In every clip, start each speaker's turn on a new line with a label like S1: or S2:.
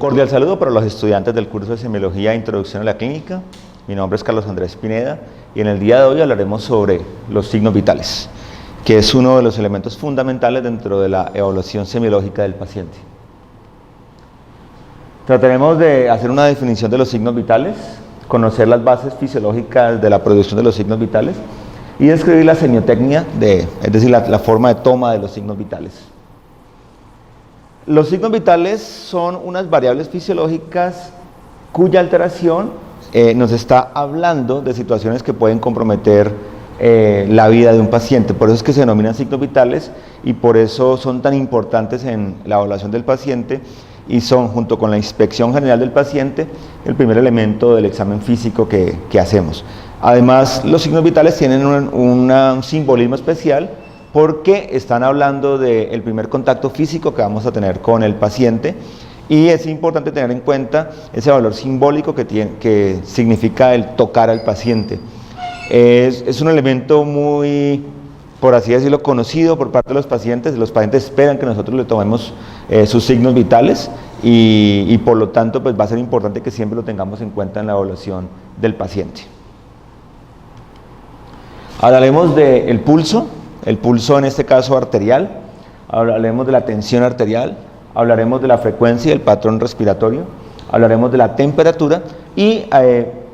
S1: cordial saludo para los estudiantes del curso de Semiología e Introducción a la Clínica. Mi nombre es Carlos Andrés Pineda y en el día de hoy hablaremos sobre los signos vitales, que es uno de los elementos fundamentales dentro de la evaluación semiológica del paciente. Trataremos de hacer una definición de los signos vitales, conocer las bases fisiológicas de la producción de los signos vitales y describir la semiotecnia, es decir, la forma de toma de los signos vitales. Los signos vitales son unas variables fisiológicas cuya alteración nos está hablando de situaciones que pueden comprometer la vida de un paciente. Por eso es que se denominan signos vitales y por eso son tan importantes en la evaluación del paciente y son, junto con la inspección general del paciente, el primer elemento del examen físico que hacemos. Además, los signos vitales tienen un simbolismo especial porque están hablando del primer contacto físico que vamos a tener con el paciente y es importante tener en cuenta ese valor simbólico que significa el tocar al paciente. Es un elemento muy, por así decirlo, conocido por parte de los pacientes esperan que nosotros le tomemos sus signos vitales y por lo tanto pues va a ser importante que siempre lo tengamos en cuenta en la evaluación del paciente. Hablaremos del pulso. El pulso en este caso arterial, hablaremos de la tensión arterial, hablaremos de la frecuencia y el patrón respiratorio, hablaremos de la temperatura y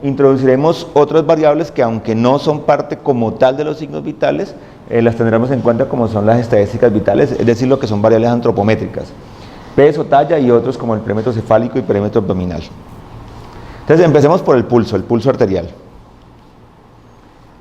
S1: introduciremos otras variables que aunque no son parte como tal de los signos vitales, las tendremos en cuenta como son las estadísticas vitales, es decir, lo que son variables antropométricas, peso, talla y otros como el perímetro cefálico y perímetro abdominal. Entonces empecemos por el pulso arterial.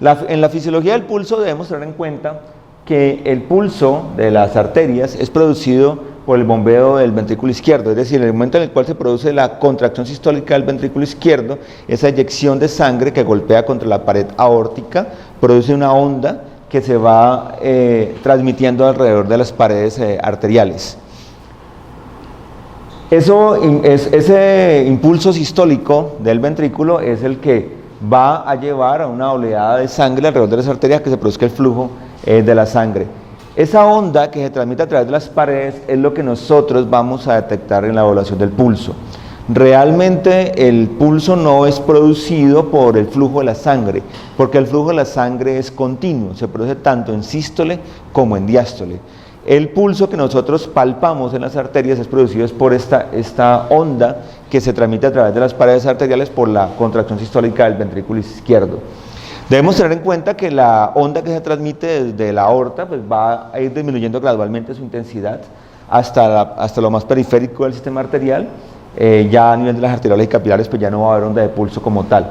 S1: En la fisiología del pulso debemos tener en cuenta que el pulso de las arterias es producido por el bombeo del ventrículo izquierdo, es decir, en el momento en el cual se produce la contracción sistólica del ventrículo izquierdo, esa eyección de sangre que golpea contra la pared aórtica produce una onda que se va transmitiendo alrededor de las paredes arteriales. Ese impulso sistólico del ventrículo es el que va a llevar a una oleada de sangre alrededor de las arterias que se produzca el flujo de la sangre. Esa onda que se transmite a través de las paredes es lo que nosotros vamos a detectar en la evaluación del pulso. Realmente el pulso no es producido por el flujo de la sangre, porque el flujo de la sangre es continuo, se produce tanto en sístole como en diástole. El pulso que nosotros palpamos en las arterias es producido por esta onda que se transmite a través de las paredes arteriales por la contracción sistólica del ventrículo izquierdo. Debemos tener en cuenta que la onda que se transmite desde la aorta pues va a ir disminuyendo gradualmente su intensidad hasta lo más periférico del sistema arterial. Ya a nivel de las arteriolas y capilares pues ya no va a haber onda de pulso como tal.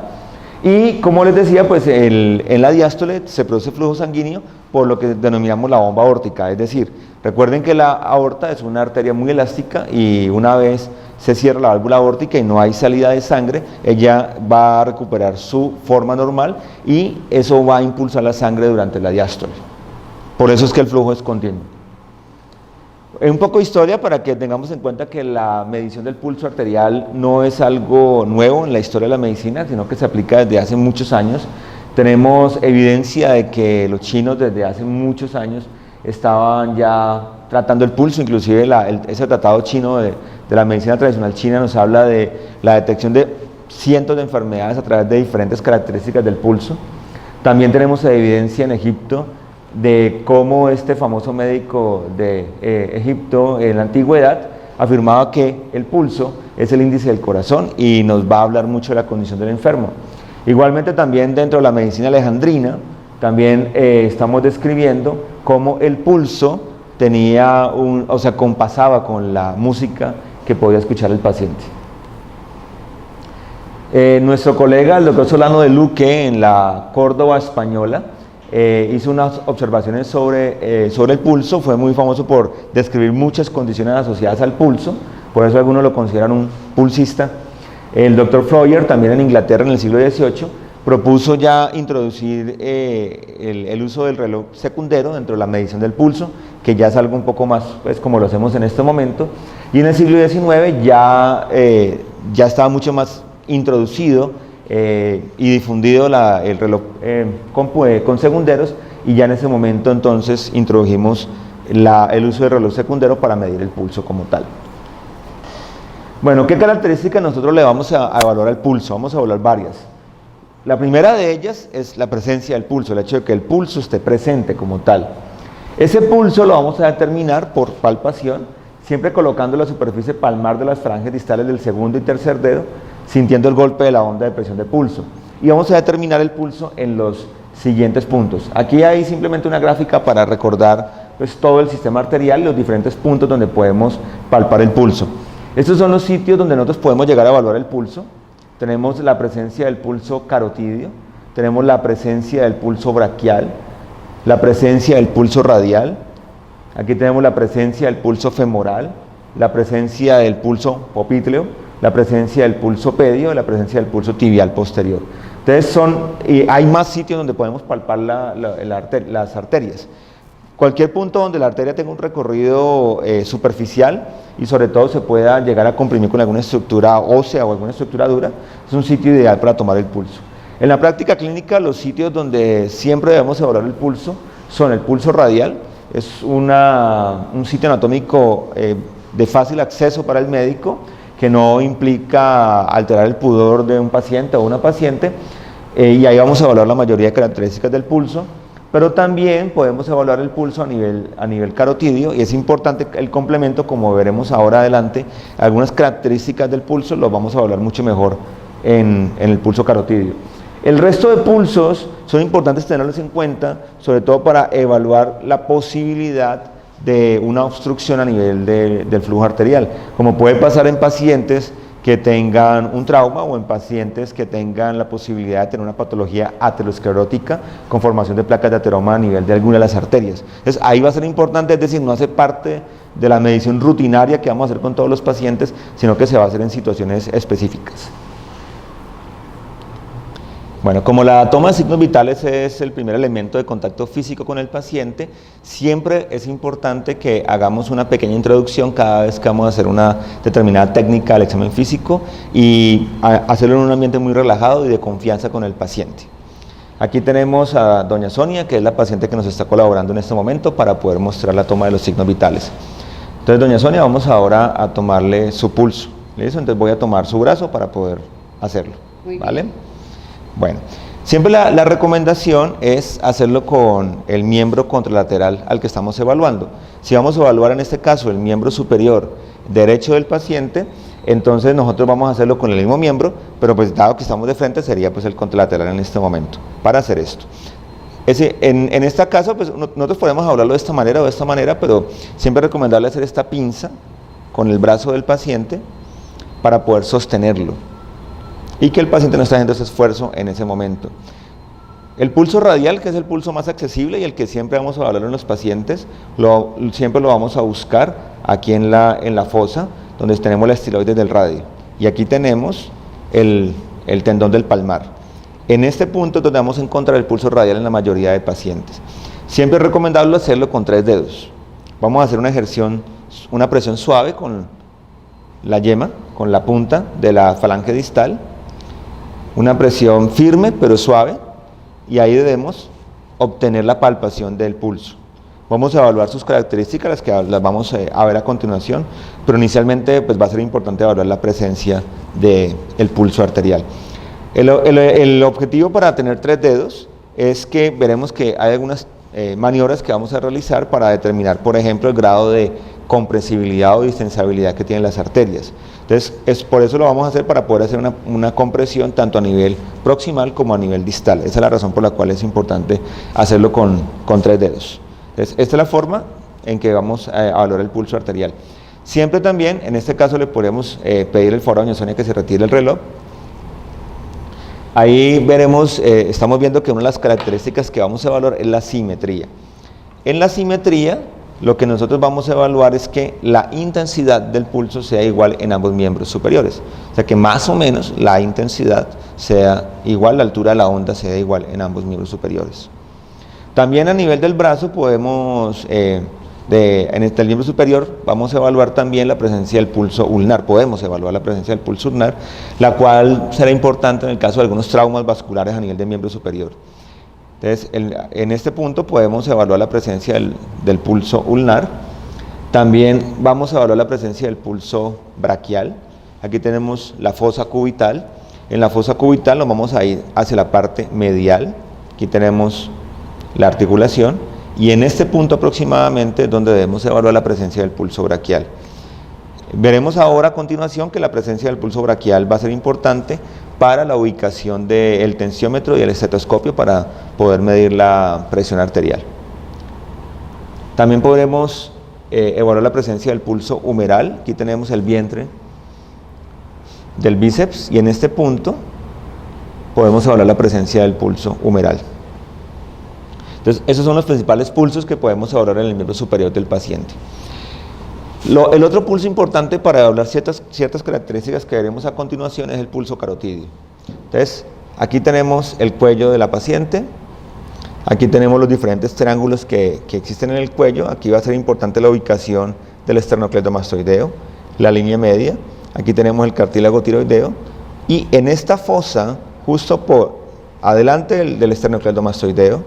S1: Y como les decía, pues en la diástole se produce flujo sanguíneo por lo que denominamos la bomba aórtica, es decir, recuerden que la aorta es una arteria muy elástica y una vez se cierra la válvula aórtica y no hay salida de sangre, ella va a recuperar su forma normal y eso va a impulsar la sangre durante la diástole. Por eso es que el flujo es continuo. Un poco de historia para que tengamos en cuenta que la medición del pulso arterial no es algo nuevo en la historia de la medicina, sino que se aplica desde hace muchos años. Tenemos evidencia de que los chinos desde hace muchos años estaban ya tratando el pulso, inclusive ese tratado chino de la medicina tradicional china nos habla de la detección de cientos de enfermedades a través de diferentes características del pulso. También tenemos evidencia en Egipto de cómo este famoso médico de Egipto en la antigüedad afirmaba que el pulso es el índice del corazón y nos va a hablar mucho de la condición del enfermo. Igualmente también dentro de la medicina alejandrina también estamos describiendo cómo el pulso compasaba con la música que podía escuchar el paciente. Nuestro colega, el doctor Solano de Luque, en la Córdoba española, hizo unas observaciones sobre el pulso, fue muy famoso por describir muchas condiciones asociadas al pulso, por eso algunos lo consideran un pulsista. El doctor Floyer, también en Inglaterra en el siglo XVIII, propuso ya introducir el uso del reloj secundero dentro de la medición del pulso, que ya es algo un poco más pues, como lo hacemos en este momento, y en el siglo XIX ya estaba mucho más introducido y difundido el reloj con segunderos, y ya en ese momento entonces introdujimos el uso del reloj secundero para medir el pulso como tal. Bueno, ¿qué características nosotros le vamos a evaluar al pulso? Vamos a evaluar varias. La primera de ellas es la presencia del pulso, el hecho de que el pulso esté presente como tal. Ese pulso lo vamos a determinar por palpación, siempre colocando la superficie palmar de las falanges distales del segundo y tercer dedo, sintiendo el golpe de la onda de presión de pulso. Y vamos a determinar el pulso en los siguientes puntos. Aquí hay simplemente una gráfica para recordar pues, todo el sistema arterial y los diferentes puntos donde podemos palpar el pulso. Estos son los sitios donde nosotros podemos llegar a evaluar el pulso. Tenemos la presencia del pulso carotidio, tenemos la presencia del pulso braquial, la presencia del pulso radial, aquí tenemos la presencia del pulso femoral, la presencia del pulso popliteo, la presencia del pulso pedio y la presencia del pulso tibial posterior. Entonces hay más sitios donde podemos palpar las arterias. Cualquier punto donde la arteria tenga un recorrido superficial y sobre todo se pueda llegar a comprimir con alguna estructura ósea o alguna estructura dura, es un sitio ideal para tomar el pulso. En la práctica clínica, los sitios donde siempre debemos evaluar el pulso son el pulso radial, es un sitio anatómico de fácil acceso para el médico, que no implica alterar el pudor de un paciente o una paciente, y ahí vamos a evaluar la mayoría de características del pulso, pero también podemos evaluar el pulso a nivel carotidio, y es importante el complemento, como veremos ahora adelante, algunas características del pulso los vamos a evaluar mucho mejor en el pulso carotidio. El resto de pulsos son importantes tenerlos en cuenta, sobre todo para evaluar la posibilidad de una obstrucción a nivel del flujo arterial, como puede pasar en pacientes que tengan un trauma o en pacientes que tengan la posibilidad de tener una patología aterosclerótica con formación de placas de ateroma a nivel de alguna de las arterias. Entonces ahí va a ser importante, es decir, no hace parte de la medición rutinaria que vamos a hacer con todos los pacientes, sino que se va a hacer en situaciones específicas. Bueno, como la toma de signos vitales es el primer elemento de contacto físico con el paciente, siempre es importante que hagamos una pequeña introducción cada vez que vamos a hacer una determinada técnica del examen físico y hacerlo en un ambiente muy relajado y de confianza con el paciente. Aquí tenemos a doña Sonia, que es la paciente que nos está colaborando en este momento para poder mostrar la toma de los signos vitales. Entonces, doña Sonia, vamos ahora a tomarle su pulso. ¿Listo? Entonces voy a tomar su brazo para poder hacerlo. ¿Vale? Bueno, siempre la recomendación es hacerlo con el miembro contralateral al que estamos evaluando. Si vamos a evaluar en este caso el miembro superior derecho del paciente, entonces nosotros vamos a hacerlo con el mismo miembro, pero pues dado que estamos de frente sería pues el contralateral en este momento, para hacer esto. En este caso, pues nosotros podemos hablarlo de esta manera o de esta manera, pero siempre es recomendable hacer esta pinza con el brazo del paciente para poder sostenerlo y que el paciente no esté haciendo ese esfuerzo en ese momento. El pulso radial, que es el pulso más accesible y el que siempre vamos a evaluar en los pacientes, siempre lo vamos a buscar aquí en la fosa, donde tenemos la estiloides del radio. Y aquí tenemos el tendón del palmar. En este punto es donde vamos a encontrar el pulso radial en la mayoría de pacientes. Siempre es recomendable hacerlo con 3 dedos. Vamos a hacer una presión suave con la yema, con la punta de la falange distal, una presión firme pero suave, y ahí debemos obtener la palpación del pulso. Vamos a evaluar sus características, las vamos a ver a continuación, pero inicialmente pues, va a ser importante evaluar la presencia del pulso arterial. El objetivo para tener 3 dedos es que veremos que hay algunas maniobras que vamos a realizar para determinar, por ejemplo, el grado de compresibilidad o distensibilidad que tienen las arterias. Entonces, por eso lo vamos a hacer, para poder hacer una compresión tanto a nivel proximal como a nivel distal. Esa es la razón por la cual es importante hacerlo con 3 dedos. Entonces, esta es la forma en que vamos a evaluar el pulso arterial. Siempre también, en este caso, le podemos pedir el favor a doña Sonia que se retire el reloj. Ahí veremos, estamos viendo que una de las características que vamos a evaluar es la simetría. En la simetría, lo que nosotros vamos a evaluar es que la intensidad del pulso sea igual en ambos miembros superiores. O sea que más o menos la intensidad sea igual, la altura de la onda sea igual en ambos miembros superiores. También a nivel del brazo podemos, en el miembro superior, vamos a evaluar también la presencia del pulso ulnar. Podemos evaluar la presencia del pulso ulnar, la cual será importante en el caso de algunos traumas vasculares a nivel del miembro superior. Entonces, en este punto podemos evaluar la presencia del pulso ulnar. También vamos a evaluar la presencia del pulso braquial. Aquí tenemos la fosa cubital. En la fosa cubital nos vamos a ir hacia la parte medial. Aquí tenemos la articulación y en este punto aproximadamente es donde debemos evaluar la presencia del pulso braquial. Veremos ahora a continuación que la presencia del pulso braquial va a ser importante para la ubicación del tensiómetro y el estetoscopio para poder medir la presión arterial. También podremos evaluar la presencia del pulso humeral. Aquí tenemos el vientre del bíceps y en este punto podemos evaluar la presencia del pulso humeral. Entonces, esos son los principales pulsos que podemos evaluar en el miembro superior del paciente. El otro pulso importante para evaluar ciertas características que veremos a continuación es el pulso carotidio. Entonces, aquí tenemos el cuello de la paciente, aquí tenemos los diferentes triángulos que existen en el cuello. Aquí va a ser importante la ubicación del esternocleidomastoideo, la línea media, aquí tenemos el cartílago tiroideo y en esta fosa, justo por adelante del esternocleidomastoideo,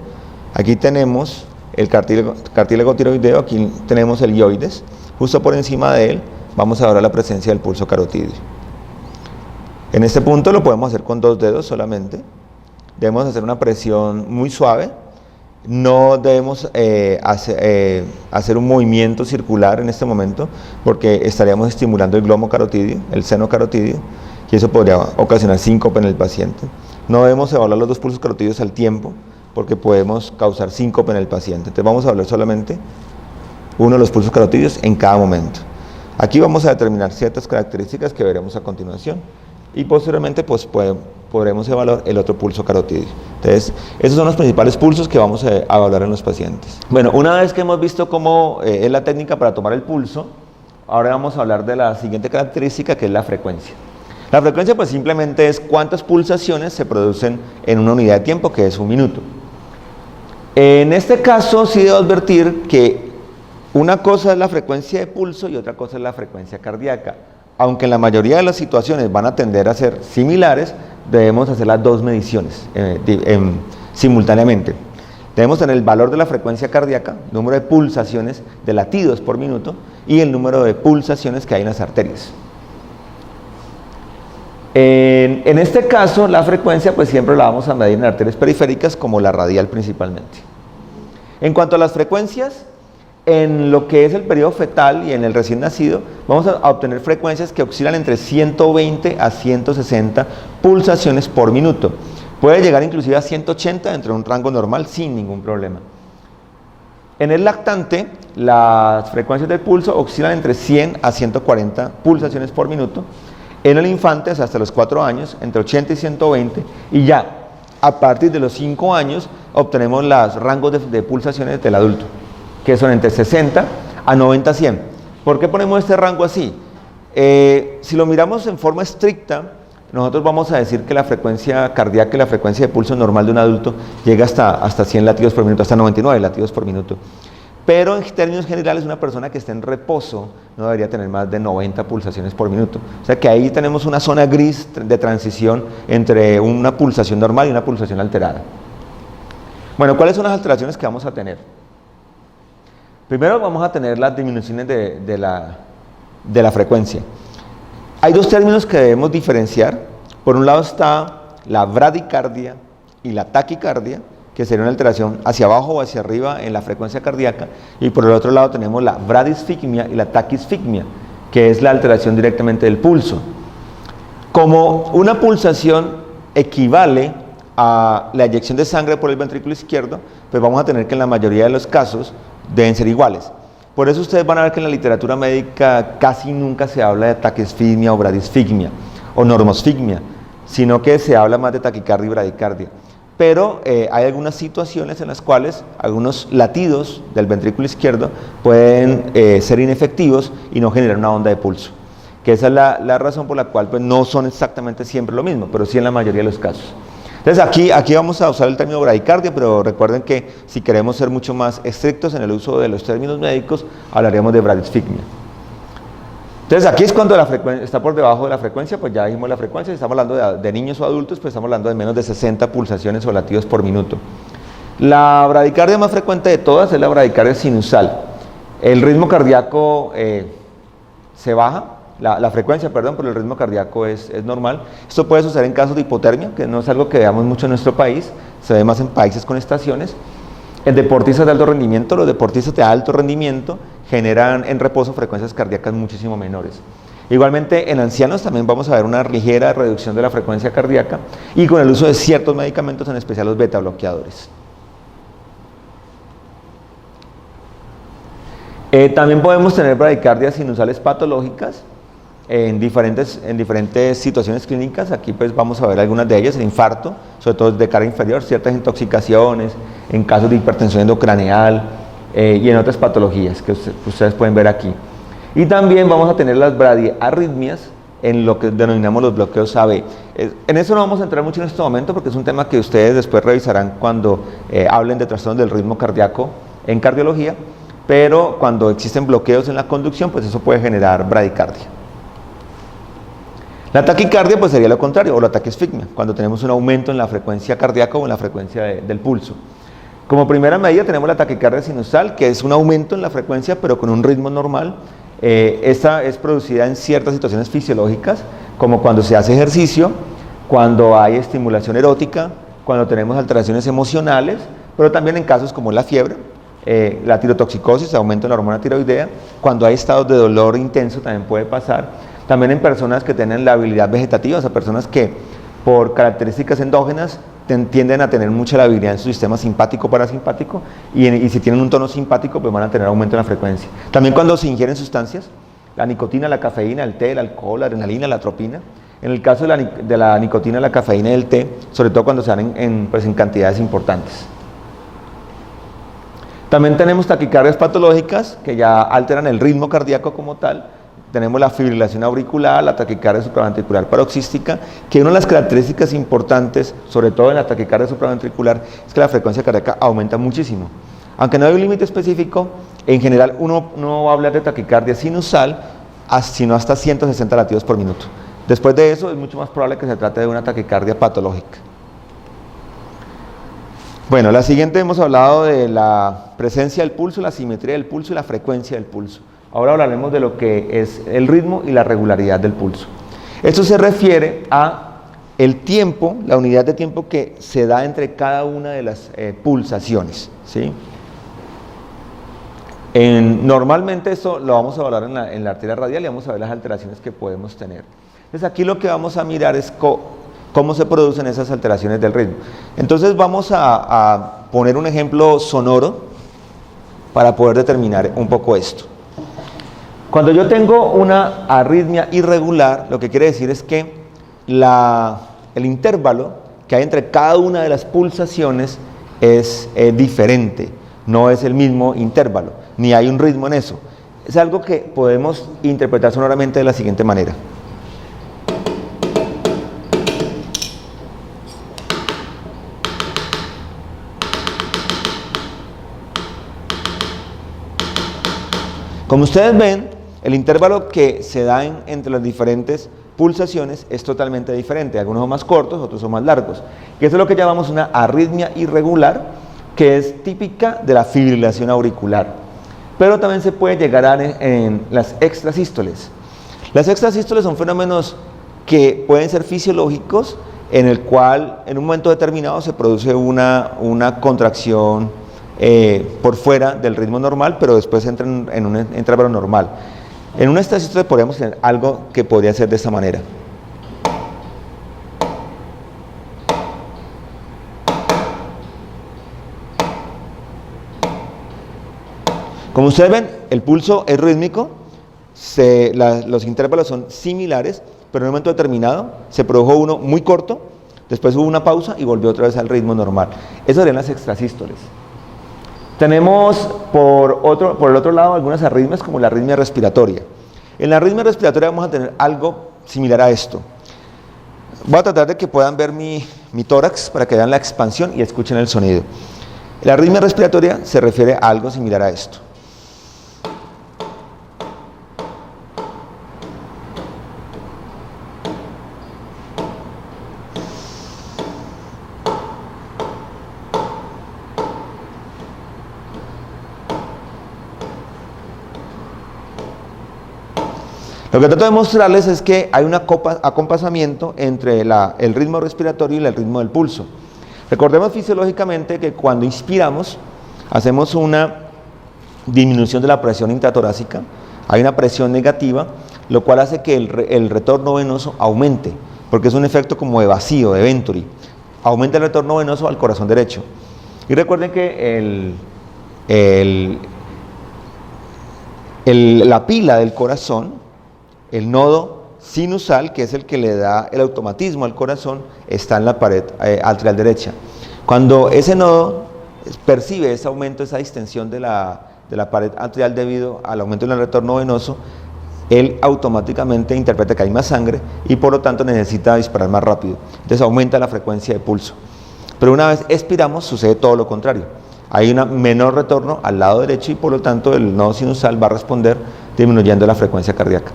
S1: aquí tenemos el cartílago tiroideo, aquí tenemos el ioides, justo por encima de él vamos a ver la presencia del pulso carotidio. En este punto lo podemos hacer con 2 dedos solamente, debemos hacer una presión muy suave, no debemos hacer un movimiento circular en este momento porque estaríamos estimulando el glomo carotidio, el seno carotidio, y eso podría ocasionar síncope en el paciente. No debemos evaluar los 2 pulsos carotidios al tiempo porque podemos causar síncope en el paciente. Entonces vamos a evaluar solamente uno de los pulsos carotidios en cada momento. Aquí vamos a determinar ciertas características que veremos a continuación y posteriormente pues podremos evaluar el otro pulso carotidio. Entonces, esos son los principales pulsos que vamos a evaluar en los pacientes. Bueno, una vez que hemos visto cómo es la técnica para tomar el pulso, ahora vamos a hablar de la siguiente característica, que es la frecuencia. La frecuencia pues simplemente es cuántas pulsaciones se producen en una unidad de tiempo, que es un minuto. En este caso sí debo advertir que una cosa es la frecuencia de pulso y otra cosa es la frecuencia cardíaca. Aunque en la mayoría de las situaciones van a tender a ser similares, debemos hacer las 2 mediciones simultáneamente. Debemos tener el valor de la frecuencia cardíaca, número de pulsaciones, de latidos por minuto, y el número de pulsaciones que hay en las arterias. En este caso, la frecuencia pues siempre la vamos a medir en arterias periféricas como la radial principalmente. En cuanto a las frecuencias, en lo que es el periodo fetal y en el recién nacido, vamos a obtener frecuencias que oscilan entre 120 a 160 pulsaciones por minuto. Puede llegar inclusive a 180 dentro de un rango normal sin ningún problema. En el lactante, las frecuencias del pulso oscilan entre 100 a 140 pulsaciones por minuto. En el infante, hasta los 4 años, entre 80 y 120, y ya a partir de los 5 años obtenemos los rangos de pulsaciones del adulto, que son entre 60 a 90 a 100. ¿Por qué ponemos este rango así? Si lo miramos en forma estricta, nosotros vamos a decir que la frecuencia cardíaca y la frecuencia de pulso normal de un adulto llega hasta 100 latidos por minuto, hasta 99 latidos por minuto. Pero en términos generales, una persona que esté en reposo no debería tener más de 90 pulsaciones por minuto. O sea que ahí tenemos una zona gris de transición entre una pulsación normal y una pulsación alterada. Bueno, ¿cuáles son las alteraciones que vamos a tener? Primero vamos a tener las disminuciones de la frecuencia. Hay 2 términos que debemos diferenciar. Por un lado está la bradicardia y la taquicardia, que sería una alteración hacia abajo o hacia arriba en la frecuencia cardíaca, y por el otro lado tenemos la bradisfigmia y la taquisfigmia, que es la alteración directamente del pulso. Como una pulsación equivale a la eyección de sangre por el ventrículo izquierdo, pues vamos a tener que en la mayoría de los casos deben ser iguales. Por eso ustedes van a ver que en la literatura médica casi nunca se habla de taquisfigmia o bradisfigmia o normosfigmia, sino que se habla más de taquicardia y bradicardia. Pero hay algunas situaciones en las cuales algunos latidos del ventrículo izquierdo pueden ser inefectivos y no generar una onda de pulso, que esa es la razón por la cual pues, no son exactamente siempre lo mismo, pero sí en la mayoría de los casos. Entonces aquí vamos a usar el término bradicardia, pero recuerden que si queremos ser mucho más estrictos en el uso de los términos médicos, hablaríamos de bradisfigmia. Entonces aquí es cuando la frecuencia está por debajo de la frecuencia, pues ya dijimos la frecuencia. Si estamos hablando de niños o adultos, pues estamos hablando de menos de 60 pulsaciones o latidos por minuto. La bradicardia más frecuente de todas es la bradicardia sinusal. El ritmo cardíaco se baja la frecuencia, perdón, pero el ritmo cardíaco es normal. Esto puede suceder en casos de hipotermia, que no es algo que veamos mucho en nuestro país, se ve más en países con estaciones. En deportistas de alto rendimiento, los deportistas de alto rendimiento generan en reposo frecuencias cardíacas muchísimo menores. Igualmente en ancianos también vamos a ver una ligera reducción de la frecuencia cardíaca y con el uso de ciertos medicamentos, en especial los beta bloqueadores. También podemos tener bradicardias sinusales patológicas en diferentes situaciones clínicas. Aquí pues vamos a ver algunas de ellas: el infarto, sobre todo de cara inferior, ciertas intoxicaciones, en casos de hipertensión endocraneal y en otras patologías que ustedes pueden ver aquí. Y también vamos a tener las bradiarritmias en lo que denominamos los bloqueos AB. En eso no vamos a entrar mucho en este momento porque es un tema que ustedes después revisarán cuando hablen de trastornos del ritmo cardíaco en cardiología, pero cuando existen bloqueos en la conducción, pues eso puede generar bradicardia. La taquicardia pues sería lo contrario, o la taquisfigmia, cuando tenemos un aumento en la frecuencia cardíaca o en la frecuencia del pulso. Como primera medida tenemos la taquicardia sinusal, que es un aumento en la frecuencia pero con un ritmo normal. Esta es producida en ciertas situaciones fisiológicas, como cuando se hace ejercicio, cuando hay estimulación erótica, cuando tenemos alteraciones emocionales, pero también en casos como la fiebre, la tirotoxicosis, aumento en la hormona tiroidea, cuando hay estados de dolor intenso también puede pasar. También en personas que tienen la habilidad vegetativa, o sea, personas que por características endógenas tienden a tener mucha labilidad en su sistema simpático-parasimpático y si tienen un tono simpático pues van a tener aumento en la frecuencia. También cuando se ingieren sustancias, la nicotina, la cafeína, el té, el alcohol, la adrenalina, la atropina. En el caso de la nicotina, la cafeína y el té, sobre todo cuando se dan en cantidades importantes. También tenemos taquicardias patológicas que ya alteran el ritmo cardíaco como tal. Tenemos la fibrilación auricular, la taquicardia supraventricular paroxística, que una de las características importantes, sobre todo en la taquicardia supraventricular, es que la frecuencia cardíaca aumenta muchísimo. Aunque no hay un límite específico, en general uno no va a hablar de taquicardia sinusal, sino hasta 160 latidos por minuto. Después de eso es mucho más probable que se trate de una taquicardia patológica. Bueno, la siguiente hemos hablado de la presencia del pulso, la simetría del pulso y la frecuencia del pulso. Ahora hablaremos de lo que es el ritmo y la regularidad del pulso. Esto se refiere a el tiempo, la unidad de tiempo que se da entre cada una de las pulsaciones, ¿sí? Normalmente esto lo vamos a hablar en la arteria radial y vamos a ver las alteraciones que podemos tener. Entonces aquí lo que vamos a mirar es cómo se producen esas alteraciones del ritmo. Entonces vamos a poner un ejemplo sonoro para poder determinar un poco esto. Cuando yo tengo una arritmia irregular, lo que quiere decir es que el intervalo que hay entre cada una de las pulsaciones es diferente, no es el mismo intervalo, ni hay un ritmo en eso. Es algo que podemos interpretar sonoramente de la siguiente manera. Como ustedes ven, el intervalo que se da entre las diferentes pulsaciones es totalmente diferente. Algunos son más cortos, otros son más largos. Y eso es lo que llamamos una arritmia irregular, que es típica de la fibrilación auricular. Pero también se puede llegar a en las extrasístoles. Las extrasístoles son fenómenos que pueden ser fisiológicos, en el cual en un momento determinado se produce una contracción por fuera del ritmo normal, pero después entra en un intervalo normal. En una extrasístole podríamos tener algo que podría ser de esta manera. Como ustedes ven, el pulso es rítmico, los intervalos son similares, pero en un momento determinado se produjo uno muy corto, después hubo una pausa y volvió otra vez al ritmo normal. Eso serían las extrasístoles. Tenemos por el otro lado algunas arritmias como la arritmia respiratoria. En la arritmia respiratoria vamos a tener algo similar a esto. Voy a tratar de que puedan ver mi tórax para que vean la expansión y escuchen el sonido. La arritmia respiratoria se refiere a algo similar a esto. Lo que trato de mostrarles es que hay un acompasamiento entre el ritmo respiratorio y el ritmo del pulso. Recordemos fisiológicamente que cuando inspiramos, hacemos una disminución de la presión intratorácica, hay una presión negativa, lo cual hace que el retorno venoso aumente, porque es un efecto como de vacío, de Venturi. Aumenta el retorno venoso al corazón derecho. Y recuerden que la pila del corazón, el nodo sinusal, que es el que le da el automatismo al corazón, está en la pared atrial derecha. Cuando ese nodo percibe ese aumento, esa distensión de la pared atrial debido al aumento del retorno venoso, él automáticamente interpreta que hay más sangre y por lo tanto necesita disparar más rápido. Entonces aumenta la frecuencia de pulso. Pero una vez expiramos sucede todo lo contrario. Hay un menor retorno al lado derecho y por lo tanto el nodo sinusal va a responder disminuyendo la frecuencia cardíaca.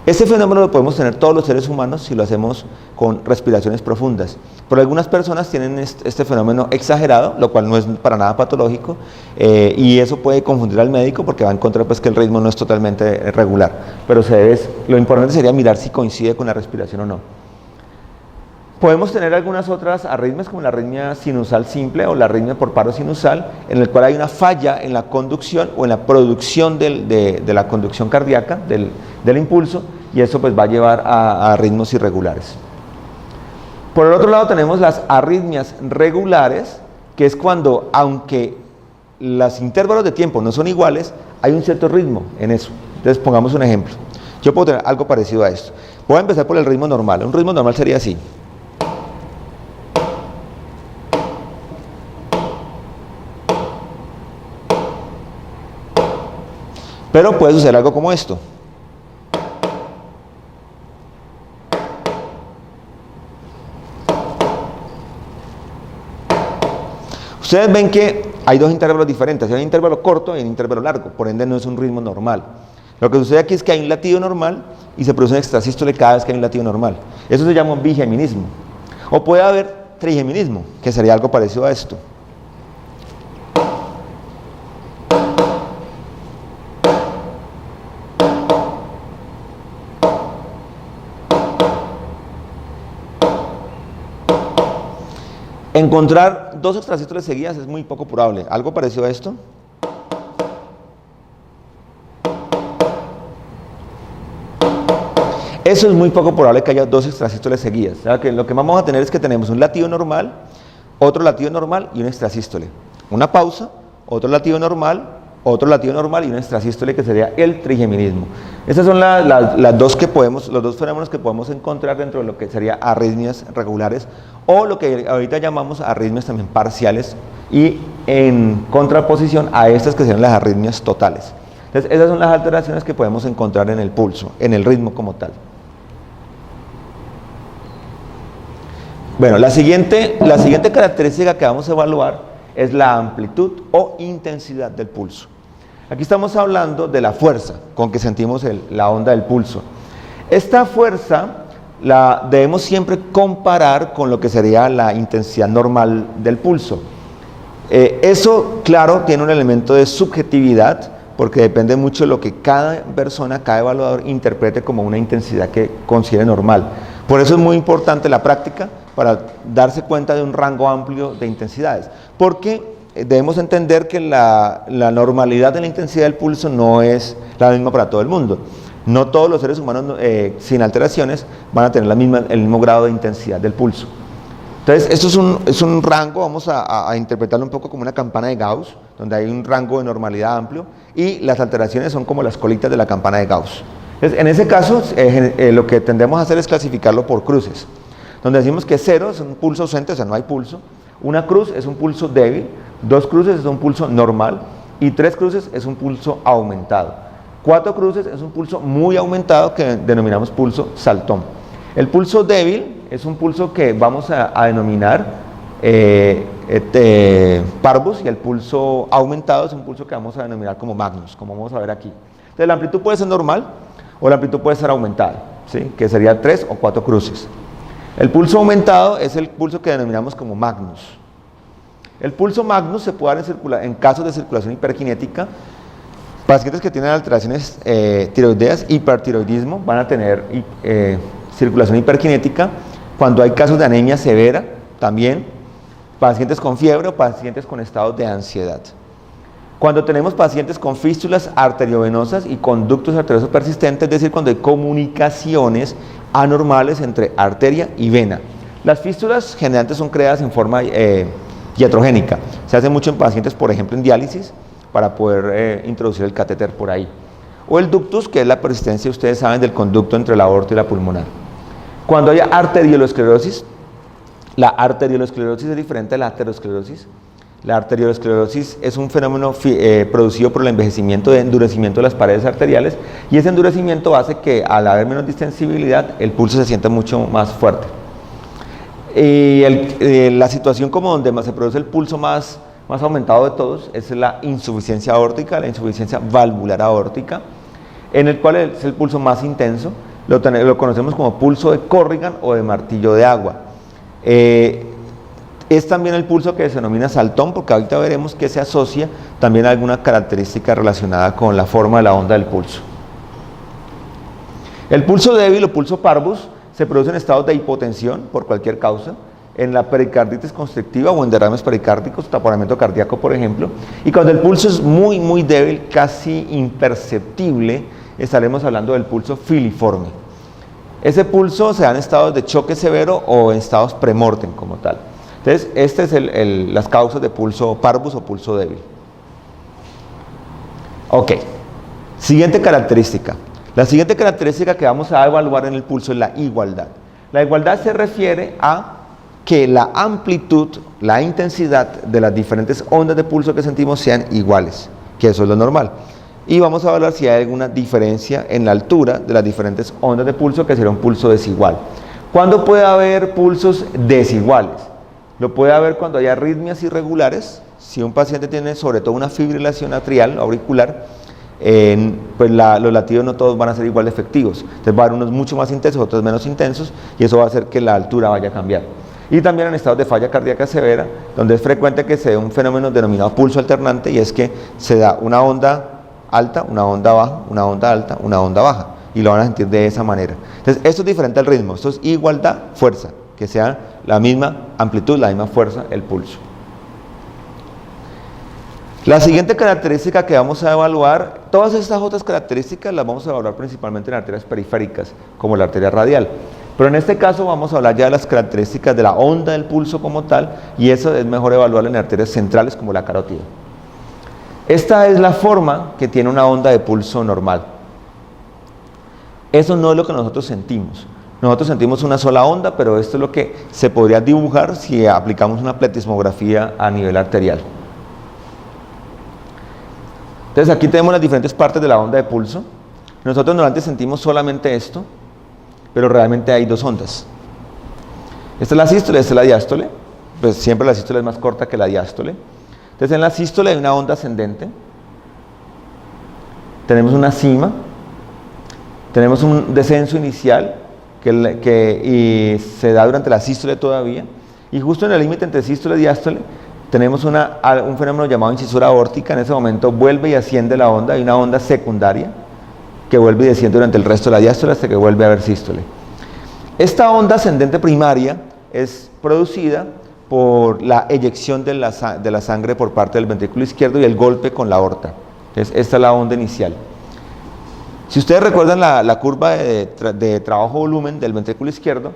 S1: Este fenómeno lo podemos tener todos los seres humanos si lo hacemos con respiraciones profundas. Pero algunas personas tienen este fenómeno exagerado, lo cual no es para nada patológico, y eso puede confundir al médico porque va a encontrar pues, que el ritmo no es totalmente regular. Pero lo importante sería mirar si coincide con la respiración o no. Podemos tener algunas otras arritmias como la arritmia sinusal simple o la arritmia por paro sinusal, en el cual hay una falla en la conducción o en la producción de la conducción cardíaca, del impulso, y eso pues va a llevar a ritmos irregulares. Por el otro lado tenemos las arritmias regulares, que es cuando, aunque los intervalos de tiempo no son iguales, hay un cierto ritmo en eso. Entonces pongamos un ejemplo. Yo puedo tener algo parecido a esto. Voy a empezar por el ritmo normal. Un ritmo normal sería así. Pero puede suceder algo como esto. Ustedes ven que hay dos intervalos diferentes, hay un intervalo corto y un intervalo largo, por ende no es un ritmo normal. Lo que sucede aquí es que hay un latido normal y se produce un extrasístole cada vez que hay un latido normal. Eso se llama un bigeminismo. O puede haber trigeminismo, que sería algo parecido a esto. Encontrar dos extrasístoles seguidas es muy poco probable. ¿Algo parecido a esto? Eso es muy poco probable que haya dos extrasístoles seguidas. O sea, que lo que vamos a tener es que tenemos un latido normal, otro latido normal y un extrasístole. Una pausa, otro latido normal y un extrasístole que sería el trigeminismo. Estas son los dos fenómenos que podemos encontrar dentro de lo que sería arritmias regulares o lo que ahorita llamamos arritmias también parciales y en contraposición a estas que serían las arritmias totales. Entonces esas son las alteraciones que podemos encontrar en el pulso, en el ritmo como tal. Bueno, la siguiente característica que vamos a evaluar es la amplitud o intensidad del pulso. Aquí estamos hablando de la fuerza con que sentimos la onda del pulso. Esta fuerza la debemos siempre comparar con lo que sería la intensidad normal del pulso. Eso, claro, tiene un elemento de subjetividad porque depende mucho de lo que cada persona, cada evaluador interprete como una intensidad que considere normal. Por eso es muy importante la práctica para darse cuenta de un rango amplio de intensidades, porque debemos entender que la normalidad de la intensidad del pulso no es la misma para todo el mundo. No todos los seres humanos sin alteraciones van a tener el mismo grado de intensidad del pulso. Entonces, esto es un rango, vamos a interpretarlo un poco como una campana de Gauss, donde hay un rango de normalidad amplio y las alteraciones son como las colitas de la campana de Gauss. Entonces, en ese caso, lo que tendemos a hacer es clasificarlo por cruces, donde decimos que 0 es un pulso ausente, o sea, no hay pulso, una cruz es un pulso débil, 2 cruces es un pulso normal y 3 cruces es un pulso aumentado. 4 cruces es un pulso muy aumentado que denominamos pulso saltón. El pulso débil es un pulso que vamos a denominar parvus y el pulso aumentado es un pulso que vamos a denominar como magnus, como vamos a ver aquí. Entonces la amplitud puede ser normal o la amplitud puede ser aumentada, ¿sí? Que sería 3 o 4 cruces. El pulso aumentado es el pulso que denominamos como magnus. El pulso magnus se puede dar en casos de circulación hiperkinética Pacientes que tienen alteraciones tiroideas, hipertiroidismo, van a tener circulación hiperkinética. Cuando hay casos de anemia severa, también. Pacientes con fiebre o pacientes con estados de ansiedad. Cuando tenemos pacientes con fístulas arteriovenosas y conductos arteriosos persistentes, es decir, cuando hay comunicaciones anormales entre arteria y vena. Las fístulas generalmente son creadas en forma iatrogénica. Se hace mucho en pacientes, por ejemplo, en diálisis, para poder introducir el catéter por ahí. O el ductus, que es la persistencia, ustedes saben, del conducto entre la aorta y la pulmonar. Cuando haya arteriolosclerosis, la arteriolosclerosis es diferente a la aterosclerosis. La arteriolosclerosis es un fenómeno producido por el envejecimiento de endurecimiento de las paredes arteriales, y ese endurecimiento hace que, al haber menos distensibilidad, el pulso se sienta mucho más fuerte. La situación como donde más se produce el pulso más aumentado de todos es la insuficiencia aórtica, la insuficiencia valvular aórtica, en el cual es el pulso más intenso. Lo conocemos como pulso de Corrigan o de martillo de agua. Es también el pulso que se denomina saltón, porque ahorita veremos que se asocia también a alguna característica relacionada con la forma de la onda del pulso. El pulso débil o pulso parvus se produce en estados de hipotensión por cualquier causa, en la pericarditis constrictiva o en derrames pericárdicos, taponamiento cardíaco, por ejemplo. Y cuando el pulso es muy débil, casi imperceptible, estaremos hablando del pulso filiforme. Ese pulso se da en estados de choque severo o en estados premortem como tal. Entonces, estas es las causas de pulso parvus o pulso débil. Ok, siguiente característica. La siguiente característica que vamos a evaluar en el pulso es la igualdad. La igualdad se refiere a que la amplitud, la intensidad de las diferentes ondas de pulso que sentimos sean iguales, que eso es lo normal. Y vamos a evaluar si hay alguna diferencia en la altura de las diferentes ondas de pulso, que será un pulso desigual. ¿Cuándo puede haber pulsos desiguales? Lo puede haber cuando hay arritmias irregulares. Si un paciente tiene sobre todo una fibrilación atrial, auricular, pues los latidos no todos van a ser igual de efectivos. Entonces va a haber unos mucho más intensos, otros menos intensos, y eso va a hacer que la altura vaya a cambiar. Y también en estados de falla cardíaca severa, donde es frecuente que se dé un fenómeno denominado pulso alternante, y es que se da una onda alta, una onda baja, una onda alta, una onda baja, y lo van a sentir de esa manera. Entonces esto es diferente al ritmo, esto es igualdad, fuerza, que sea la misma amplitud, la misma fuerza, el pulso. La siguiente característica que vamos a evaluar, todas estas otras características las vamos a evaluar principalmente en arterias periféricas, como la arteria radial. Pero en este caso vamos a hablar ya de las características de la onda del pulso como tal, y eso es mejor evaluarlo en arterias centrales como la carótida. Esta es la forma que tiene una onda de pulso normal. Eso no es lo que nosotros sentimos. Nosotros sentimos una sola onda, pero esto es lo que se podría dibujar si aplicamos una pletismografía a nivel arterial. Entonces aquí tenemos las diferentes partes de la onda de pulso. Nosotros normalmente sentimos solamente esto, pero realmente hay dos ondas. Esta es la sístole, esta es la diástole. Pues siempre la sístole es más corta que la diástole. Entonces en la sístole hay una onda ascendente, tenemos una cima, tenemos un descenso inicial que se da durante la sístole todavía, y justo en el límite entre sístole y diástole tenemos un fenómeno llamado incisura aórtica. En ese momento vuelve y asciende la onda, hay una onda secundaria que vuelve y desciende durante el resto de la diástole hasta que vuelve a haber sístole. Esta onda ascendente primaria es producida por la eyección de la sangre por parte del ventrículo izquierdo y el golpe con la aorta. Entonces, esta es la onda inicial. Si ustedes recuerdan la curva de trabajo-volumen del ventrículo izquierdo,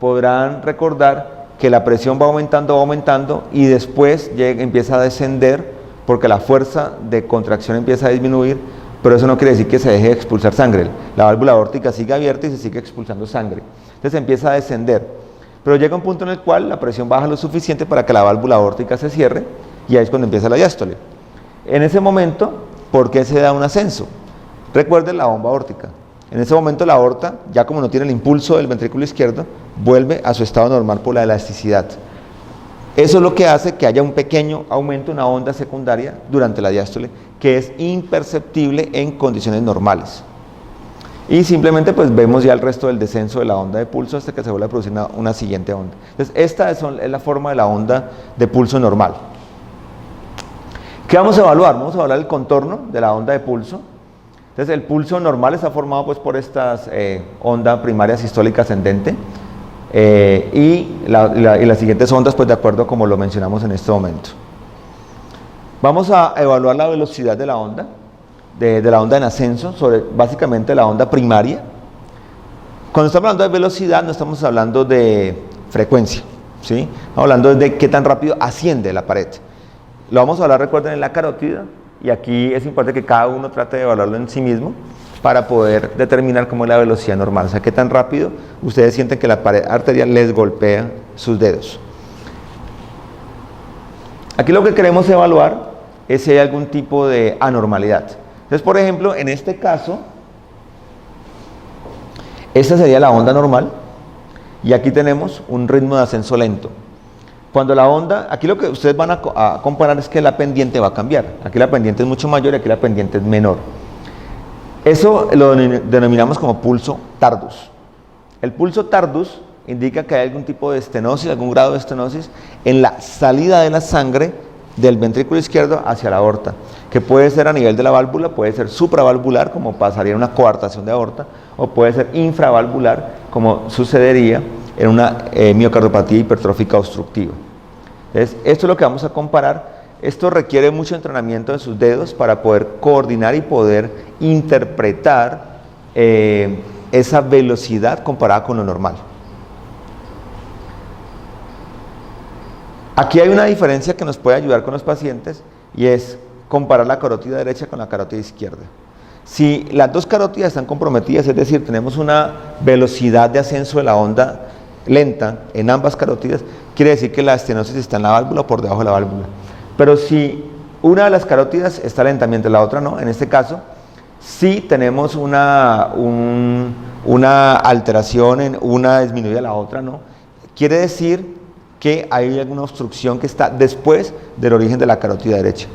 S1: podrán recordar que la presión va aumentando y después empieza a descender porque la fuerza de contracción empieza a disminuir, pero eso no quiere decir que se deje de expulsar sangre. La válvula aórtica sigue abierta y se sigue expulsando sangre. Entonces empieza a descender. Pero llega un punto en el cual la presión baja lo suficiente para que la válvula aórtica se cierre, y ahí es cuando empieza la diástole. En ese momento, ¿por qué se da un ascenso? Recuerden la bomba aórtica. En ese momento la aorta, ya como no tiene el impulso del ventrículo izquierdo, vuelve a su estado normal por la elasticidad. Eso es lo que hace que haya un pequeño aumento, una onda secundaria durante la diástole, que es imperceptible en condiciones normales. Y simplemente pues vemos ya el resto del descenso de la onda de pulso hasta que se vuelve a producir una siguiente onda. Entonces esta es la forma de la onda de pulso normal. ¿Qué vamos a evaluar? Vamos a evaluar el contorno de la onda de pulso. Entonces, el pulso normal está formado pues, por estas onda primaria sistólica ascendente y las siguientes ondas, pues de acuerdo a como lo mencionamos en este momento. Vamos a evaluar la velocidad de la onda, de la onda en ascenso, sobre básicamente la onda primaria. Cuando estamos hablando de velocidad, no estamos hablando de frecuencia, ¿sí? Estamos hablando de qué tan rápido asciende la pared. Lo vamos a hablar, recuerden, en la carótida, y aquí es importante que cada uno trate de evaluarlo en sí mismo para poder determinar cómo es la velocidad normal, o sea, qué tan rápido ustedes sienten que la pared arterial les golpea sus dedos. Aquí lo que queremos evaluar es si hay algún tipo de anormalidad. Entonces, por ejemplo, en este caso, esta sería la onda normal, y aquí tenemos un ritmo de ascenso lento. Cuando la onda, aquí lo que ustedes van a comparar es que la pendiente va a cambiar. Aquí la pendiente es mucho mayor y aquí la pendiente es menor. Eso lo denominamos como pulso tardus. El pulso tardus indica que hay algún tipo de estenosis, algún grado de estenosis en la salida de la sangre del ventrículo izquierdo hacia la aorta, que puede ser a nivel de la válvula, puede ser supravalvular, como pasaría en una coartación de aorta, o puede ser infravalvular, como sucedería en una miocardiopatía hipertrófica obstructiva. Entonces, esto es lo que vamos a comparar. Esto requiere mucho entrenamiento en sus dedos para poder coordinar y poder interpretar esa velocidad comparada con lo normal. Aquí hay una diferencia que nos puede ayudar con los pacientes y es comparar la carótida derecha con la carótida izquierda. Si las dos carótidas están comprometidas, es decir, tenemos una velocidad de ascenso de la onda lenta en ambas carótidas, quiere decir que la estenosis está en la válvula o por debajo de la válvula. Pero si una de las carótidas está lenta mientras la otra no, en este caso, sí tenemos una alteración en una disminuida, la otra no, quiere decir que hay alguna obstrucción que está después del origen de la carótida derecha.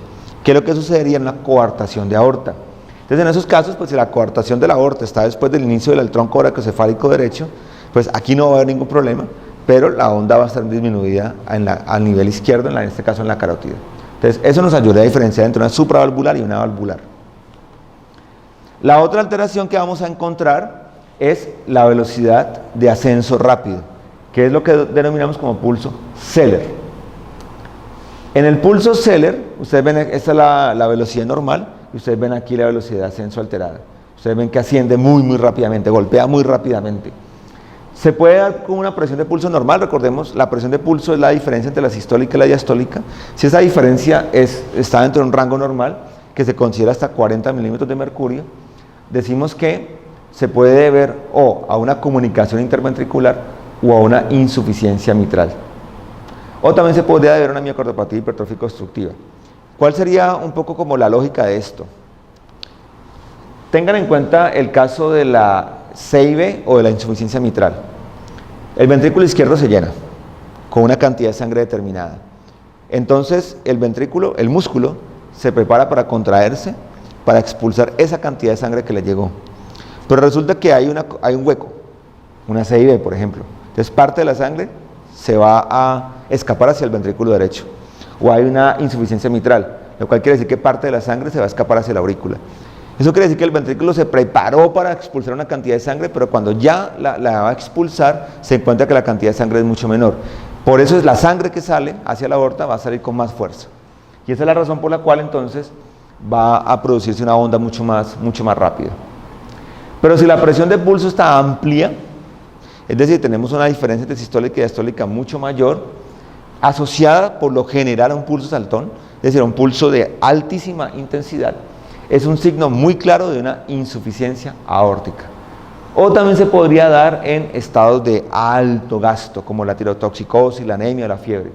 S1: ¿Qué es lo que sucedería en una coartación de aorta? Entonces, en esos casos, pues si la coartación de la aorta está después del inicio del tronco oracocefálico derecho, pues aquí no va a haber ningún problema, pero la onda va a estar disminuida al nivel izquierdo, en este caso en la carótida. Entonces, eso nos ayuda a diferenciar entre una supravalvular y una valvular. La otra alteración que vamos a encontrar es la velocidad de ascenso rápido, que es lo que denominamos como pulso Zeller. En el pulso Zeller, ustedes ven, esta es la velocidad normal, y ustedes ven aquí la velocidad de ascenso alterada. Ustedes ven que asciende muy rápidamente, golpea muy rápidamente. Se puede dar con una presión de pulso normal, recordemos, la presión de pulso es la diferencia entre la sistólica y la diastólica. Si esa diferencia está dentro de un rango normal, que se considera hasta 40 milímetros de mercurio, decimos que se puede deber o a una comunicación interventricular o a una insuficiencia mitral. O también se podría deber a una miocardiopatía hipertrófica obstructiva. ¿Cuál sería un poco como la lógica de esto? Tengan en cuenta el caso de la CIB o de la insuficiencia mitral. El ventrículo izquierdo se llena con una cantidad de sangre determinada. Entonces el ventrículo, el músculo, se prepara para contraerse, para expulsar esa cantidad de sangre que le llegó. Pero resulta que hay un hueco, una CIB, por ejemplo. Entonces parte de la sangre se va a escapar hacia el ventrículo derecho. O hay una insuficiencia mitral, lo cual quiere decir que parte de la sangre se va a escapar hacia la aurícula. Eso quiere decir que el ventrículo se preparó para expulsar una cantidad de sangre, pero cuando ya la va a expulsar, se encuentra que la cantidad de sangre es mucho menor. Por eso es la sangre que sale hacia la aorta va a salir con más fuerza. Y esa es la razón por la cual entonces va a producirse una onda mucho más rápida. Pero si la presión de pulso está amplia, es decir, tenemos una diferencia entre sistólica y diastólica mucho mayor, asociada por lo general a un pulso saltón, es decir, a un pulso de altísima intensidad, es un signo muy claro de una insuficiencia aórtica. O también se podría dar en estados de alto gasto, como la tirotoxicosis, la anemia o la fiebre.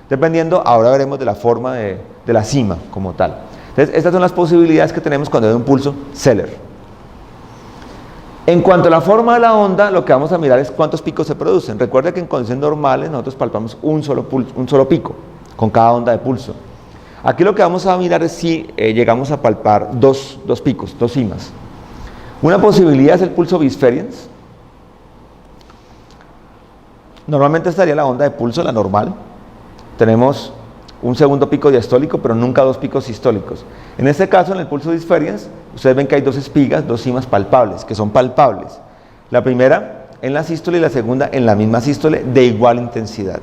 S1: Dependiendo, ahora veremos de la forma de la cima como tal. Entonces, estas son las posibilidades que tenemos cuando hay un pulso Zeller. En cuanto a la forma de la onda, lo que vamos a mirar es cuántos picos se producen. Recuerda que en condiciones normales nosotros palpamos un solo pico con cada onda de pulso. Aquí lo que vamos a mirar es si llegamos a palpar dos picos, dos cimas. Una posibilidad es el pulso bisferiens. Normalmente estaría la onda de pulso, la normal. Tenemos un segundo pico diastólico, pero nunca dos picos sistólicos. En este caso, en el pulso disferiens, ustedes ven que hay dos espigas, dos cimas palpables, que son palpables. La primera en la sístole y la segunda en la misma sístole de igual intensidad.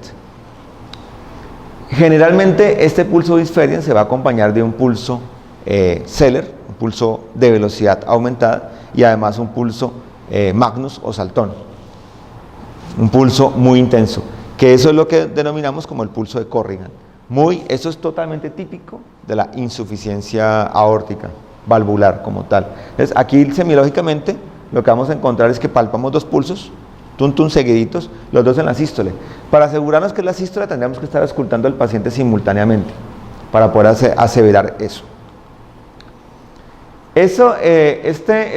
S1: Generalmente este pulso disferiens se va a acompañar de un pulso Zeller, un pulso de velocidad aumentada y además un pulso Magnus o saltón, un pulso muy intenso, que eso es lo que denominamos como el pulso de Corrigan. Eso es totalmente típico de la insuficiencia aórtica valvular como tal. Entonces, aquí semiológicamente lo que vamos a encontrar es que palpamos dos pulsos, tun seguiditos, los dos en la sístole. Para asegurarnos que es la sístole tendríamos que estar auscultando al paciente simultáneamente para poder aseverar eso. Este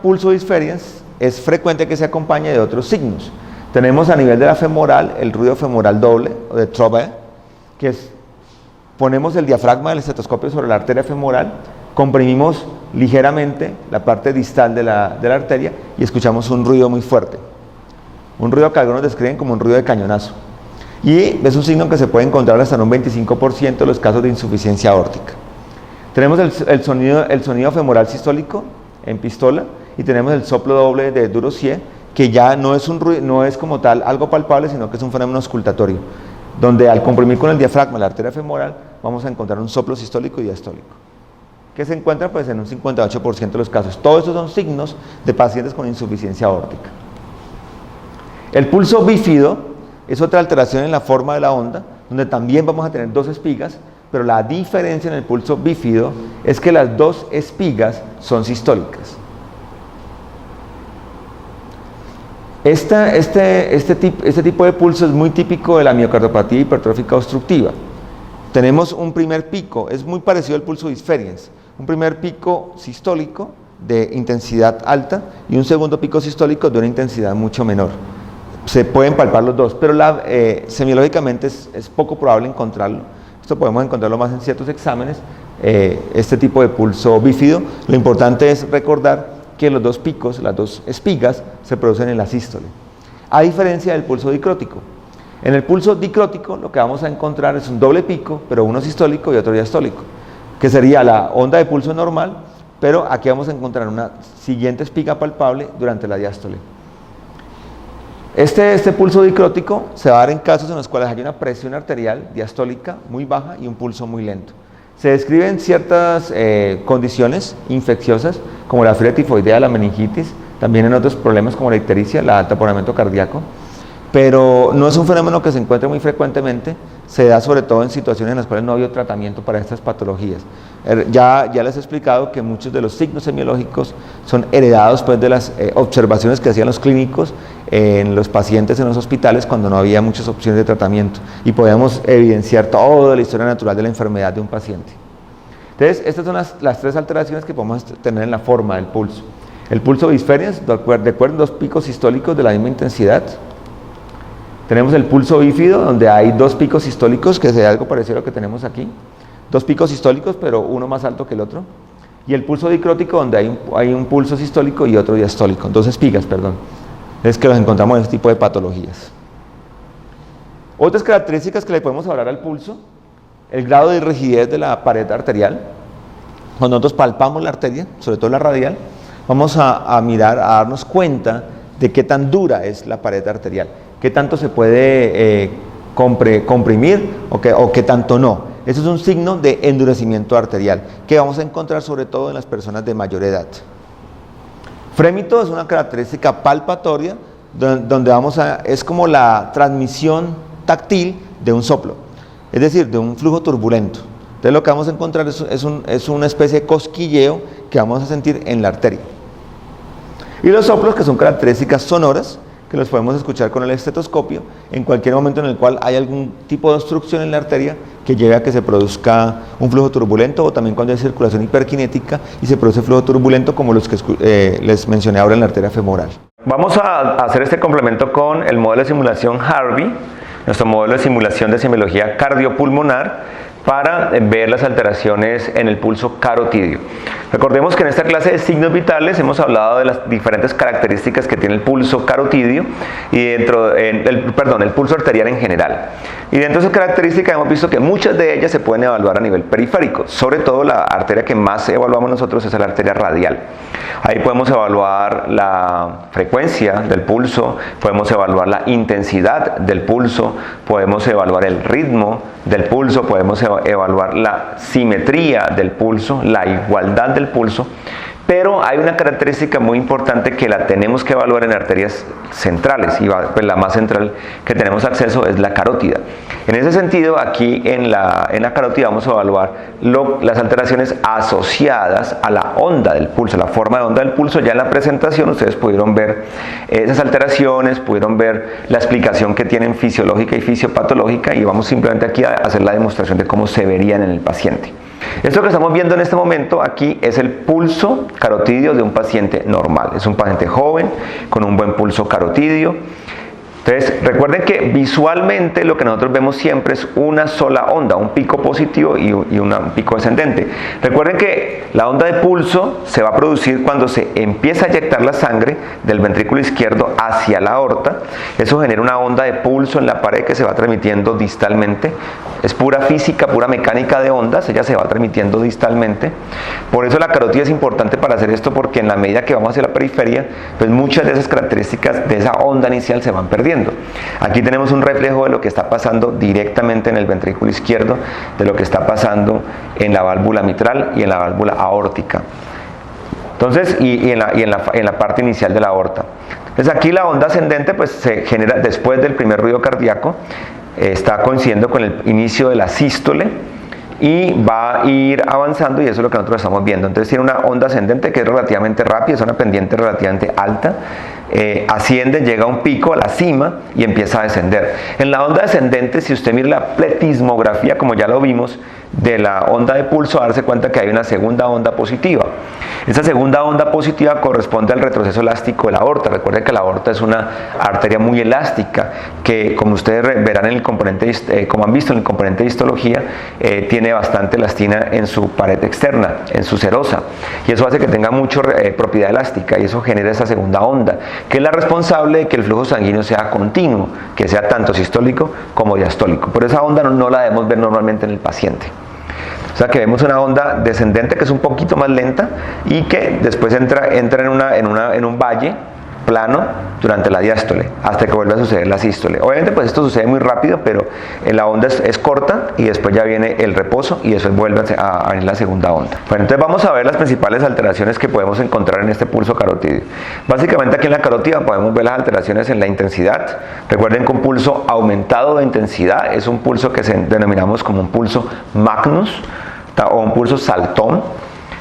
S1: pulso disferiens es frecuente que se acompañe de otros signos. Tenemos a nivel de la femoral el ruido femoral doble o de Trobe, que es, ponemos el diafragma del estetoscopio sobre la arteria femoral, comprimimos ligeramente la parte distal de la arteria y escuchamos un ruido muy fuerte. Un ruido que algunos describen como un ruido de cañonazo. Y es un signo que se puede encontrar hasta en un 25% de los casos de insuficiencia aórtica. Tenemos el sonido femoral sistólico en pistola y tenemos el soplo doble de Durosier, que ya no es un ruido, no es como tal algo palpable, sino que es un fenómeno auscultatorio, donde al comprimir con el diafragma la arteria femoral vamos a encontrar un soplo sistólico y diastólico, que se encuentra pues en un 58% de los casos. Todos estos son signos de pacientes con insuficiencia aórtica. El pulso bífido es otra alteración en la forma de la onda, donde también vamos a tener dos espigas, pero la diferencia en el pulso bífido es que las dos espigas son sistólicas. Este tipo de pulso es muy típico de la miocardiopatía hipertrófica obstructiva. Tenemos un primer pico, es muy parecido al pulso disferiens, un primer pico sistólico de intensidad alta y un segundo pico sistólico de una intensidad mucho menor. Se pueden palpar los dos, pero semiológicamente es poco probable encontrarlo. Esto podemos encontrarlo más en ciertos exámenes, este tipo de pulso bífido. Lo importante es recordar que los dos picos, las dos espigas, se producen en la sístole, a diferencia del pulso dicrótico. En el pulso dicrótico lo que vamos a encontrar es un doble pico, pero uno sistólico y otro diastólico, que sería la onda de pulso normal, pero aquí vamos a encontrar una siguiente espiga palpable durante la diástole. Este pulso dicrótico se va a dar en casos en los cuales hay una presión arterial diastólica muy baja y un pulso muy lento. Se describen ciertas condiciones infecciosas como la fiebre tifoidea, la meningitis, también en otros problemas como la ictericia, el taponamiento cardíaco, pero no es un fenómeno que se encuentre muy frecuentemente, se da sobre todo en situaciones en las cuales no ha habido tratamiento para estas patologías. Ya les he explicado que muchos de los signos semiológicos son heredados pues, de las observaciones que hacían los clínicos en los pacientes en los hospitales cuando no había muchas opciones de tratamiento y podíamos evidenciar toda la historia natural de la enfermedad de un paciente. Entonces, estas son las tres alteraciones que podemos tener en la forma del pulso. El pulso disferiens, de acuerdo a dos picos sistólicos de la misma intensidad. Tenemos el pulso bífido, donde hay dos picos sistólicos, que sería algo parecido a lo que tenemos aquí. Dos picos sistólicos, pero uno más alto que el otro. Y el pulso dicrótico, donde hay un pulso sistólico y otro diastólico. Dos espigas, perdón. Es que los encontramos en este tipo de patologías. Otras características que le podemos hablar al pulso, el grado de rigidez de la pared arterial. Cuando nosotros palpamos la arteria, sobre todo la radial, vamos a mirar, a darnos cuenta de qué tan dura es la pared arterial, qué tanto se puede comprimir o qué tanto no. Eso es un signo de endurecimiento arterial que vamos a encontrar sobre todo en las personas de mayor edad. Frémito es una característica palpatoria donde es como la transmisión táctil de un soplo, es decir, de un flujo turbulento. Entonces lo que vamos a encontrar es una especie de cosquilleo que vamos a sentir en la arteria. Y los soplos, que son características sonoras, que los podemos escuchar con el estetoscopio en cualquier momento en el cual hay algún tipo de obstrucción en la arteria que lleve a que se produzca un flujo turbulento, o también cuando hay circulación hiperkinética y se produce flujo turbulento como los que les mencioné ahora en la arteria femoral. Vamos a hacer este complemento con el modelo de simulación Harvey, nuestro modelo de simulación de semiología cardiopulmonar, para ver las alteraciones en el pulso carotidio. Recordemos que en esta clase de signos vitales hemos hablado de las diferentes características que tiene el pulso carotidio y el pulso arterial en general. Y dentro de esas características hemos visto que muchas de ellas se pueden evaluar a nivel periférico. Sobre todo la arteria que más evaluamos nosotros es la arteria radial. Ahí podemos evaluar la frecuencia del pulso, podemos evaluar la intensidad del pulso, podemos evaluar el ritmo del pulso, podemos evaluar la simetría del pulso, la igualdad del pulso. Pero hay una característica muy importante que la tenemos que evaluar en arterias centrales, y pues la más central que tenemos acceso es la carótida. En ese sentido, aquí en la carótida vamos a evaluar las alteraciones asociadas a la onda del pulso, la forma de onda del pulso. Ya en la presentación ustedes pudieron ver esas alteraciones, pudieron ver la explicación que tienen fisiológica y fisiopatológica, y vamos simplemente aquí a hacer la demostración de cómo se verían en el paciente. Esto que estamos viendo en este momento aquí es el pulso carotidio de un paciente normal. Es un paciente joven con un buen pulso carotidio. Entonces, recuerden que visualmente lo que nosotros vemos siempre es una sola onda, un pico positivo y un pico descendente. Recuerden que la onda de pulso se va a producir cuando se empieza a eyectar la sangre del ventrículo izquierdo hacia la aorta. Eso genera una onda de pulso en la pared que se va transmitiendo distalmente. Es pura física, pura mecánica de ondas, ella se va transmitiendo distalmente. Por eso la carótida es importante para hacer esto, porque en la medida que vamos hacia la periferia, pues muchas de esas características de esa onda inicial se van perdiendo. Aquí tenemos un reflejo de lo que está pasando directamente en el ventrículo izquierdo, de lo que está pasando en la válvula mitral y en la válvula aórtica. Entonces, y en la parte inicial de la aorta. Entonces aquí la onda ascendente pues se genera después del primer ruido cardíaco, está coincidiendo con el inicio de la sístole y va a ir avanzando, y eso es lo que nosotros estamos viendo. Entonces tiene una onda ascendente que es relativamente rápida, es una pendiente relativamente alta, asciende, llega a un pico, a la cima, y empieza a descender. En la onda descendente, si usted mira la pletismografía, como ya lo vimos, de la onda de pulso, darse cuenta que hay una segunda onda positiva. Esa segunda onda positiva corresponde al retroceso elástico de la aorta. Recuerden que la aorta es una arteria muy elástica que, como ustedes verán en el componente, como han visto en el componente de histología, tiene bastante elastina en su pared externa, en su serosa, y eso hace que tenga mucha propiedad elástica, y eso genera esa segunda onda, que es la responsable de que el flujo sanguíneo sea continuo, que sea tanto sistólico como diastólico. Pero esa onda no la debemos ver normalmente en el paciente. O sea que vemos una onda descendente que es un poquito más lenta y que después entra en un valle plano durante la diástole, hasta que vuelve a suceder la sístole. Obviamente pues esto sucede muy rápido, pero la onda es corta, y después ya viene el reposo, y después vuelve a venir la segunda onda. Bueno, entonces vamos a ver las principales alteraciones que podemos encontrar en este pulso carotidio. Básicamente aquí en la carótida podemos ver las alteraciones en la intensidad. Recuerden que un pulso aumentado de intensidad es un pulso que denominamos como un pulso magnus o un pulso saltón,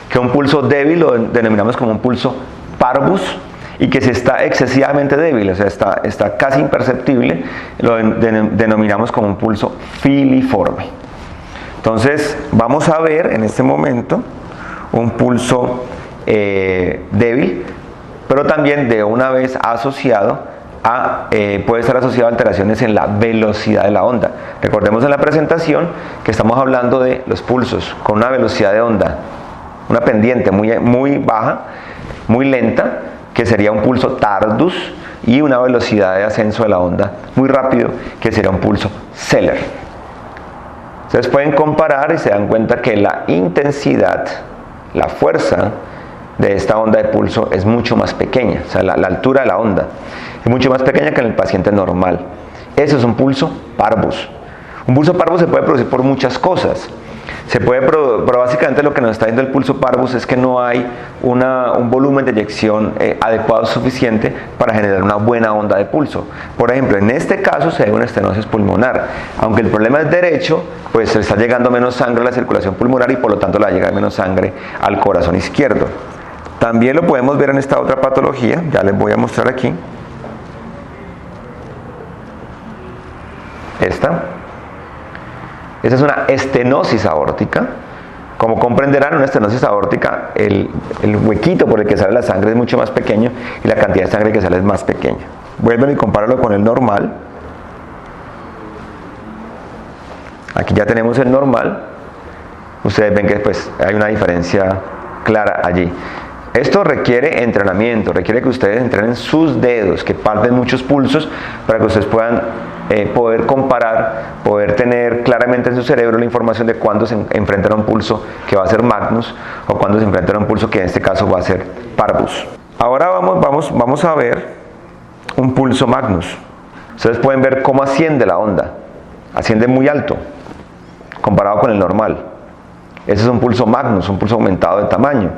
S1: que un pulso débil lo denominamos como un pulso parvus, y que si está excesivamente débil, o sea, está casi imperceptible, lo denominamos como un pulso filiforme. Entonces, vamos a ver en este momento un pulso débil, pero también de una vez asociado puede estar asociado a alteraciones en la velocidad de la onda. Recordemos en la presentación que estamos hablando de los pulsos con una velocidad de onda, una pendiente muy baja, muy lenta, que sería un pulso tardus, y una velocidad de ascenso de la onda muy rápido, que sería un pulso celer. Ustedes pueden comparar y se dan cuenta que la intensidad, la fuerza de esta onda de pulso es mucho más pequeña, o sea, la altura de la onda es mucho más pequeña que en el paciente normal. Eso es un pulso parvus. Un pulso parvus se puede producir por muchas cosas. Pero básicamente lo que nos está diciendo el pulso parvus es que no hay un volumen de eyección adecuado suficiente para generar una buena onda de pulso. Por ejemplo, en este caso se ve una estenosis pulmonar. Aunque el problema es derecho, pues le está llegando menos sangre a la circulación pulmonar, y por lo tanto le va a llegar menos sangre al corazón izquierdo. También lo podemos ver en esta otra patología, ya les voy a mostrar aquí. Esa es una estenosis aórtica. Como comprenderán, una estenosis aórtica, el huequito por el que sale la sangre es mucho más pequeño, y la cantidad de sangre que sale es más pequeña. Vuelven y compáralo con el normal. Aquí ya tenemos el normal. Ustedes ven que pues hay una diferencia clara allí. Esto requiere entrenamiento, requiere que ustedes entrenen sus dedos, que palpen muchos pulsos para que ustedes puedan poder comparar, poder tener claramente en su cerebro la información de cuándo se enfrentan a un pulso que va a ser Magnus o cuándo se enfrentan a un pulso que en este caso va a ser Parvus. Ahora vamos a ver un pulso Magnus. Ustedes pueden ver cómo asciende la onda. Asciende muy alto comparado con el normal. Ese es un pulso Magnus, un pulso aumentado de tamaño.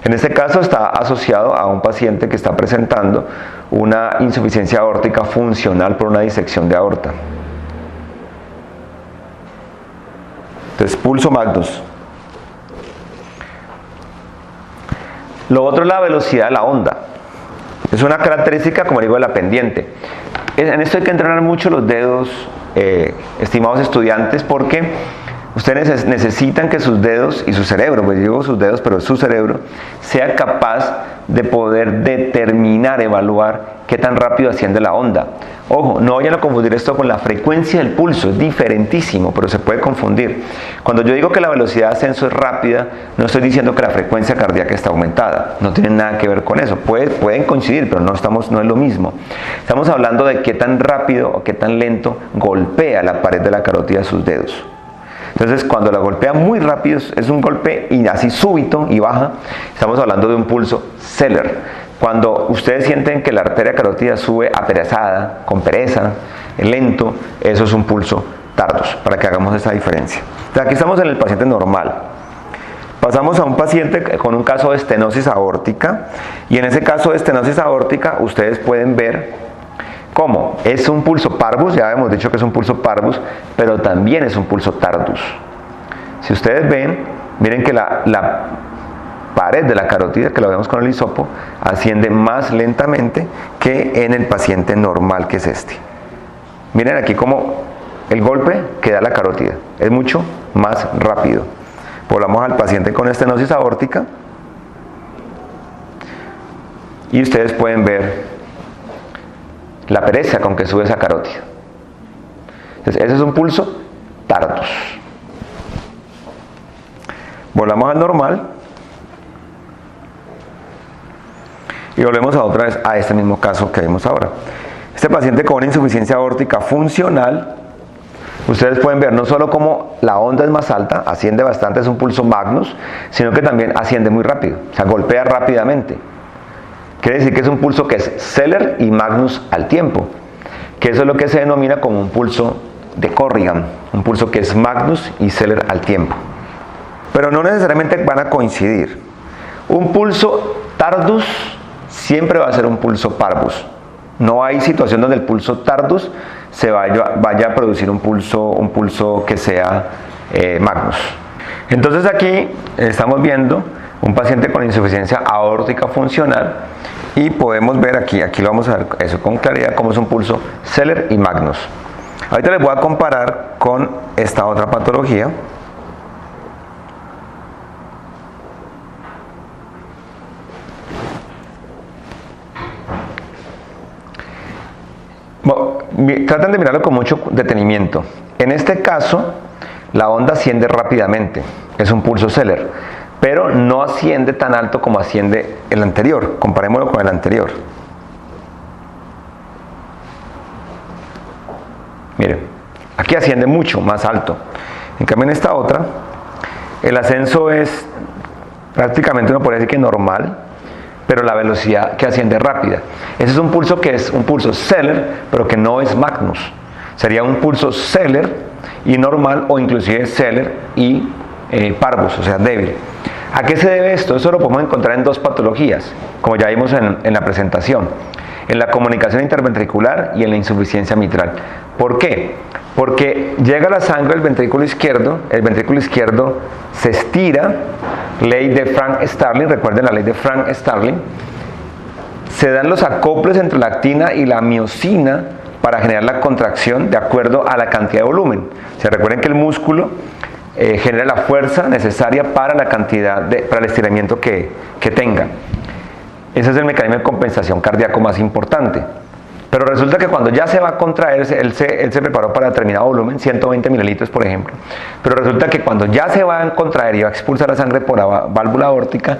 S1: En este caso está asociado a un paciente que está presentando una insuficiencia aórtica funcional por una disección de aorta. Entonces, pulso Magnus. Lo otro es la velocidad de la onda. Es una característica, como digo, de la pendiente. En esto hay que entrenar mucho los dedos, estimados estudiantes, porque ustedes necesitan que sus dedos y su cerebro, pues digo sus dedos, pero su cerebro, sea capaz de poder determinar, evaluar qué tan rápido asciende la onda. Ojo, no vayan a confundir esto con la frecuencia del pulso, es diferentísimo, pero se puede confundir. Cuando yo digo que la velocidad de ascenso es rápida, no estoy diciendo que la frecuencia cardíaca está aumentada, no tiene nada que ver con eso. Pueden coincidir, pero no es lo mismo. Estamos hablando de qué tan rápido o qué tan lento golpea la pared de la carótida de sus dedos. Entonces, cuando la golpea muy rápido, es un golpe y así súbito y baja, estamos hablando de un pulso Zeller. Cuando ustedes sienten que la arteria carótida sube aperezada, con pereza, lento, eso es un pulso tardus, para que hagamos esa diferencia. Entonces, aquí estamos en el paciente normal. Pasamos a un paciente con un caso de estenosis aórtica, y en ese caso de estenosis aórtica, ustedes pueden ver cómo es un pulso parvus, ya hemos dicho que es un pulso parvus, pero también es un pulso tardus. Si ustedes ven, miren que la pared de la carótida, que lo vemos con el hisopo, asciende más lentamente que en el paciente normal, que es este. Miren aquí cómo el golpe que da la carótida es mucho más rápido. Volvamos al paciente con estenosis aórtica y ustedes pueden ver la pereza con que sube esa carótida. Entonces, ese es un pulso tardus. Volvamos al normal y volvemos otra vez a este mismo caso que vimos ahora. Este paciente con una insuficiencia aórtica funcional, ustedes pueden ver no solo cómo la onda es más alta, asciende bastante, es un pulso Magnus, sino que también asciende muy rápido, o sea, golpea rápidamente. Quiere decir que es un pulso que es Zeller y Magnus al tiempo, que eso es lo que se denomina como un pulso de Corrigan, un pulso que es Magnus y Zeller al tiempo. Pero no necesariamente van a coincidir. Un pulso tardus siempre va a ser un pulso parvus. No hay situación donde el pulso tardus se vaya a producir un pulso que sea Magnus. Entonces aquí estamos viendo un paciente con insuficiencia aórtica funcional y podemos ver aquí lo vamos a ver eso con claridad, como es un pulso Zeller y Magnus. Ahorita les voy a comparar con esta otra patología. Traten de mirarlo con mucho detenimiento. En este caso, la onda asciende rápidamente, es un pulso Zeller, pero no asciende tan alto como asciende el anterior. Comparémoslo con el anterior. Miren, aquí asciende mucho más alto. En cambio, en esta otra, el ascenso es prácticamente, uno podría decir que normal, pero la velocidad que asciende rápida. Ese es un pulso que es un pulso Zeller, pero que no es Magnus. Sería un pulso Zeller y normal, o inclusive Zeller y parvus, o sea, débil. ¿A qué se debe esto? Eso lo podemos encontrar en dos patologías, como ya vimos en la presentación, en la comunicación interventricular y en la insuficiencia mitral. ¿Por qué? Porque llega la sangre al ventrículo izquierdo, el ventrículo izquierdo se estira, ley de Frank-Starling, recuerden la ley de Frank-Starling, se dan los acoples entre la actina y la miosina para generar la contracción de acuerdo a la cantidad de volumen. Se recuerden que el músculo genera la fuerza necesaria para la cantidad para el estiramiento que tenga. Ese es el mecanismo de compensación cardíaco más importante.
S2: Pero resulta que cuando ya se va a contraer, él se preparó para determinado volumen, 120 mililitros por ejemplo, pero resulta que cuando ya se va a contraer y va a expulsar la sangre por la válvula aórtica,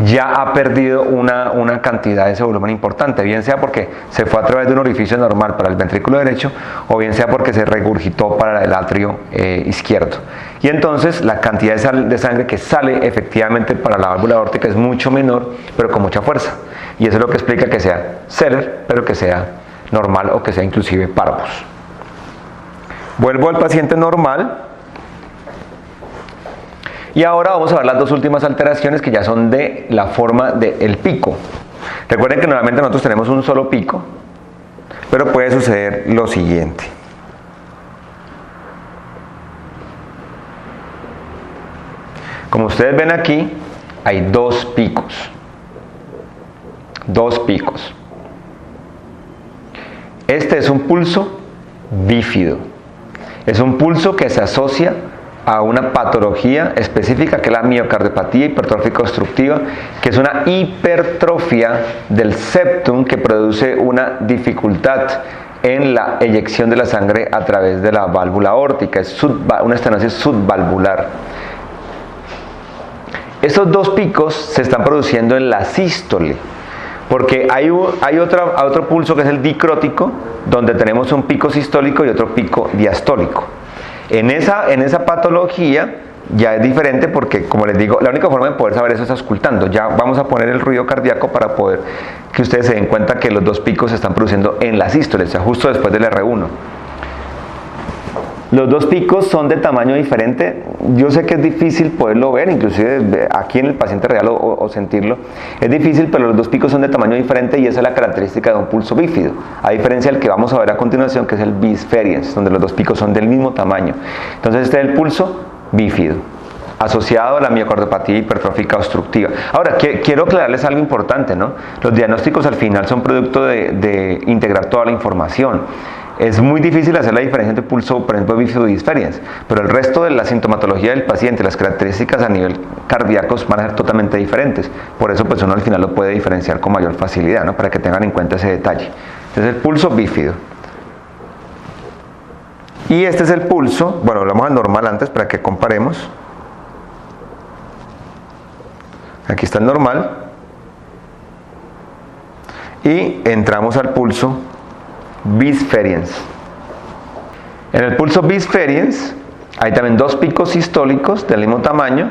S2: ya ha perdido una cantidad de ese volumen importante, bien sea porque se fue a través de un orificio normal para el ventrículo derecho, o bien sea porque se regurgitó para el atrio izquierdo. Y entonces la cantidad de sangre que sale efectivamente para la válvula aórtica es mucho menor, pero con mucha fuerza. Y eso es lo que explica que sea Seller, pero que sea normal o que sea inclusive Parvus. Vuelvo al paciente normal. Y ahora vamos a ver las dos últimas alteraciones que ya son de la forma del pico. Recuerden que normalmente nosotros tenemos un solo pico, pero puede suceder lo siguiente. Como ustedes ven aquí, hay dos picos. Dos picos. Este es un pulso bífido. Es un pulso que se asocia a una patología específica que es la miocardiopatía hipertrófica obstructiva, que es una hipertrofia del septum que produce una dificultad en la eyección de la sangre a través de la válvula aórtica. Es una estenosis subvalvular. Estos dos picos se están produciendo en la sístole, porque hay otro pulso que es el dicrótico, donde tenemos un pico sistólico y otro pico diastólico. En esa patología ya es diferente porque, como les digo, la única forma de poder saber eso es auscultando. Ya vamos a poner el ruido cardíaco para poder que ustedes se den cuenta que los dos picos se están produciendo en la sístole, o sea, justo después del R1. Los dos picos son de tamaño diferente. Yo sé que es difícil poderlo ver, inclusive aquí en el paciente real o sentirlo. Es difícil, pero los dos picos son de tamaño diferente y esa es la característica de un pulso bífido. A diferencia del que vamos a ver a continuación, que es el bisferiens, donde los dos picos son del mismo tamaño. Entonces este es el pulso bífido, asociado a la miocardiopatía hipertrófica obstructiva. Ahora, quiero aclararles algo importante, ¿no? Los diagnósticos al final son producto de integrar toda la información. Es muy difícil hacer la diferencia entre pulso, por ejemplo, bífido y bisferiens, pero el resto de la sintomatología del paciente, las características a nivel cardíacos van a ser totalmente diferentes. Por eso, pues uno al final lo puede diferenciar con mayor facilidad, ¿no? Para que tengan en cuenta ese detalle. Entonces, el pulso bífido. Y este es el pulso, bueno, hablamos al normal antes para que comparemos. Aquí está el normal. Y entramos al pulso bisferiens. En el pulso bisferiens hay también dos picos sistólicos del mismo tamaño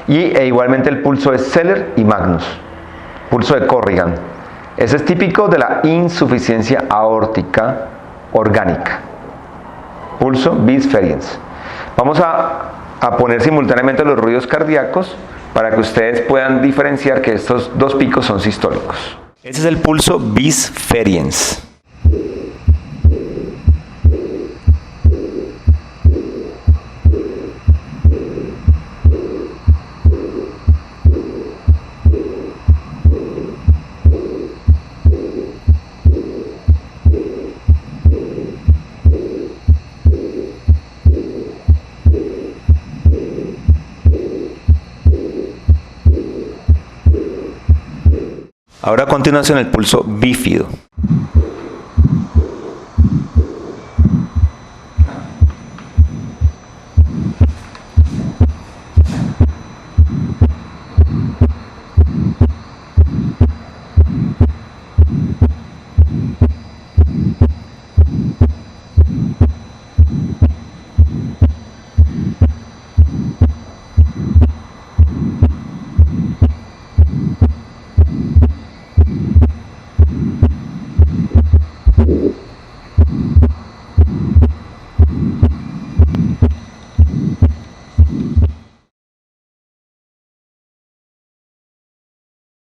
S2: e igualmente el pulso es Seller y Magnus, pulso de Corrigan. Ese es típico de la insuficiencia aórtica orgánica. Pulso bisferiens. Vamos a poner simultáneamente los ruidos cardíacos para que ustedes puedan diferenciar que estos dos picos son sistólicos. Ese es el pulso bisferiens. Ahora a continuación el pulso bífido.